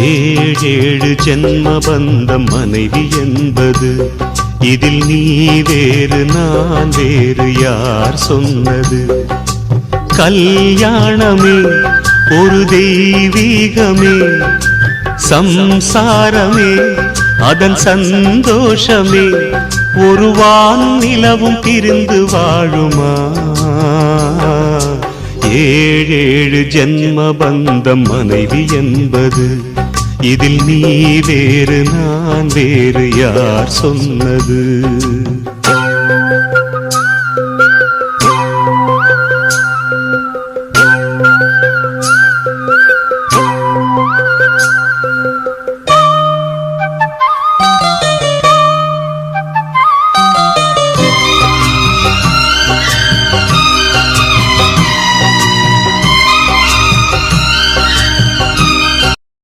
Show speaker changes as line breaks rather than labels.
ஏழேழு ஜென்ம பந்தம் மனைவி என்பது, இதில் நீ வேறு நான் வேறு யார் சொன்னது? கல்யாணமே ஒரு தெய்வீகமே, சம்சாரமே அதன் சந்தோஷமே, ஒரு வான் நிலவும் பிரிந்து வாழுமா? ஏழேழு ஜென்ம பந்தம் மனைவி என்பது, இதில் நீ வேறு நான் வேறு யார் சொன்னது?